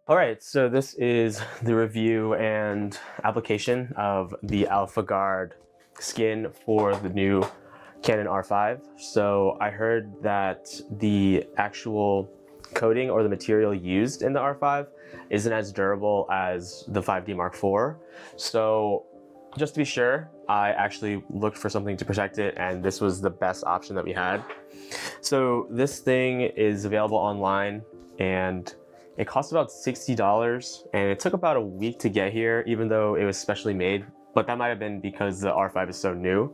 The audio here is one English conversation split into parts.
All right, so this is the review and application of the ALPHAGVRD skin for the new Canon R5. So I heard that the actual coating or the material used in the R5 isn't as durable as the 5D Mark IV. So just to be sure, I actually looked for something to protect it, and this was the best option that we had. So this thing is available online, and it cost about $60, and it took about a week to get here, even though it was specially made, but that might have been because the R5 is so new.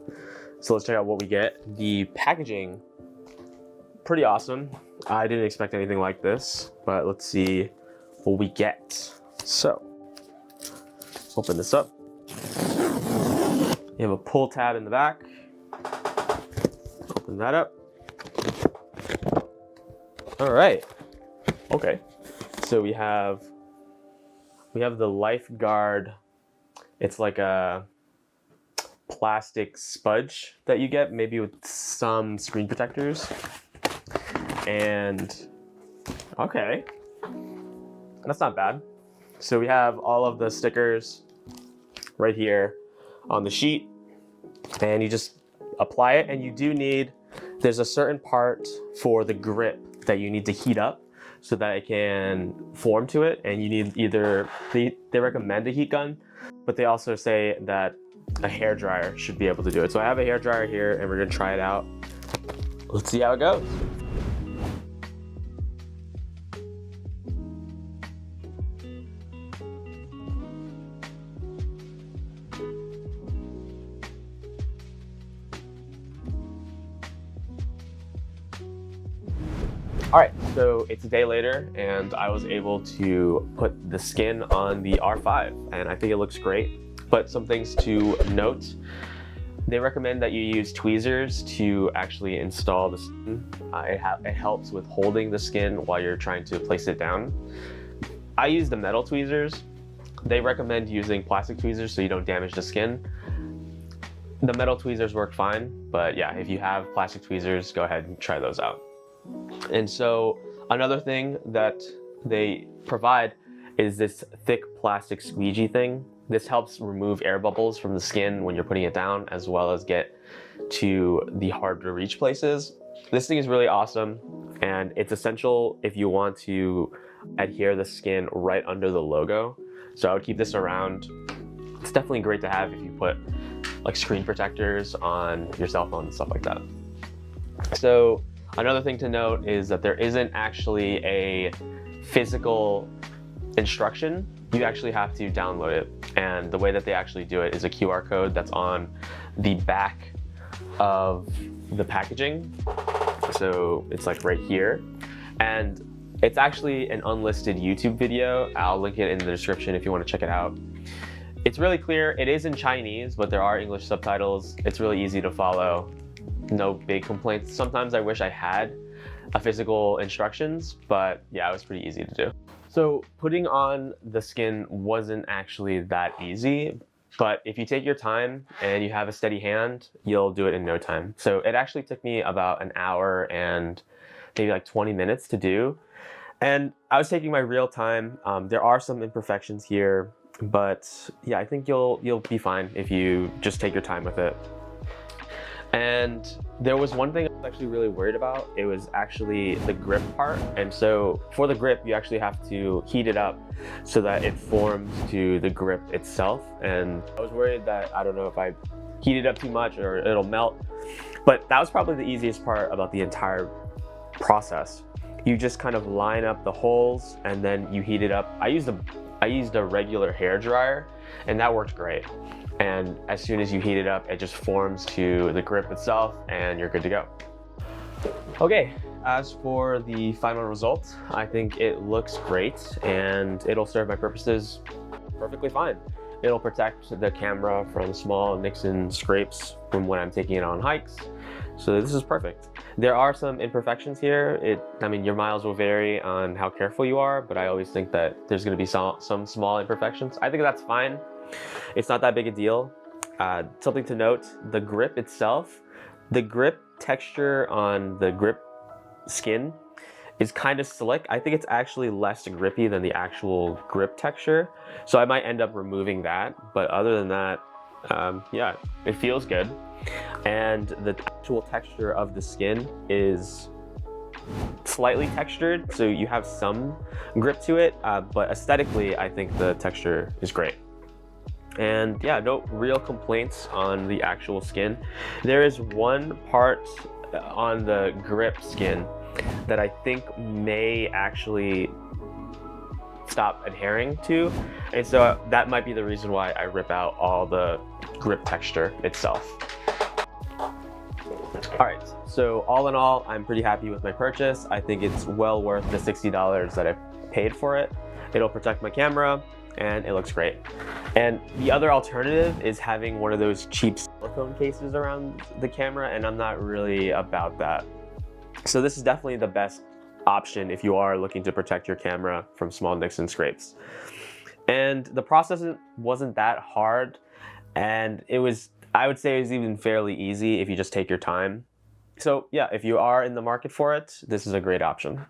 So let's check out what we get. The packaging, pretty awesome. I didn't expect anything like this, but let's see what we get. So, open this up. You have a pull tab in the back. Open that up. All right, okay. So we have the LifeGuard. It's like a plastic spudge that you get, maybe with some screen protectors. And okay, that's not bad. So we have all of the stickers right here on the sheet, and you just apply it. And you do need, there's a certain part for the grip that you need to heat up so that it can form to it, and you need either, they recommend a heat gun, but they also say that a hair dryer should be able to do it. So I have a hair dryer here, and we're gonna try it out. Let's see how it goes. All right, so it's a day later, and I was able to put the skin on the R5, and I think it looks great. But some things to note: they recommend that you use tweezers to actually install the skin. It helps with holding the skin while you're trying to place it down. I use the metal tweezers. They recommend using plastic tweezers so you don't damage the skin. The metal tweezers work fine, but yeah, if you have plastic tweezers, go ahead and try those out. And so another thing that they provide is this thick plastic squeegee thing. This helps remove air bubbles from the skin when you're putting it down, as well as get to the hard to reach places. This thing is really awesome, and it's essential if you want to adhere the skin right under the logo. So I would keep this around. It's definitely great to have if you put like screen protectors on your cell phone and stuff like that. So another thing to note is that there isn't actually a physical instruction. You actually have to download it. And the way that they actually do it is a QR code that's on the back of the packaging. So it's like right here. And it's actually an unlisted YouTube video. I'll link it in the description if you want to check it out. It's really clear. It is in Chinese, but there are English subtitles. It's really easy to follow. No big complaints. Sometimes I wish I had a physical instructions, but yeah, it was pretty easy to do. So putting on the skin wasn't actually that easy, but if you take your time and you have a steady hand, you'll do it in no time. So it actually took me about an hour and maybe like 20 minutes to do. And I was taking my real time. There are some imperfections here, but yeah, I think you'll be fine if you just take your time with it. And there was one thing I was actually really worried about. It was actually the grip part. And so for the grip, you actually have to heat it up so that it forms to the grip itself. And I was worried that, I don't know, if I heat it up too much or it'll melt. But that was probably the easiest part about the entire process. You just kind of line up the holes and then you heat it up. I used a regular hair dryer, and that worked great. And as soon as you heat it up, it just forms to the grip itself and you're good to go. Okay, as for the final result, I think it looks great and it'll serve my purposes perfectly fine. It'll protect the camera from small nicks and scrapes from when I'm taking it on hikes. So this is perfect. There are some imperfections here. I mean, your miles will vary on how careful you are, but I always think that there's gonna be some small imperfections. I think that's fine. It's not that big a deal. Something to note, the grip itself, the grip texture on the grip skin is kind of slick. I think it's actually less grippy than the actual grip texture. So I might end up removing that. But other than that, yeah, it feels good. And the actual texture of the skin is slightly textured, so you have some grip to it, but aesthetically, I think the texture is great. And yeah, no real complaints on the actual skin. There is one part on the grip skin that I think may actually stop adhering to, and so that might be the reason why I rip out all the grip texture itself. All right, so all in all, I'm pretty happy with my purchase. I think it's well worth the $60 that I paid for it. It'll protect my camera, and it looks great. And the other alternative is having one of those cheap silicone cases around the camera, and I'm not really about that. So this is definitely the best option if you are looking to protect your camera from small nicks and scrapes. And the process wasn't that hard, and I would say it was even fairly easy if you just take your time. So yeah, if you are in the market for it, this is a great option.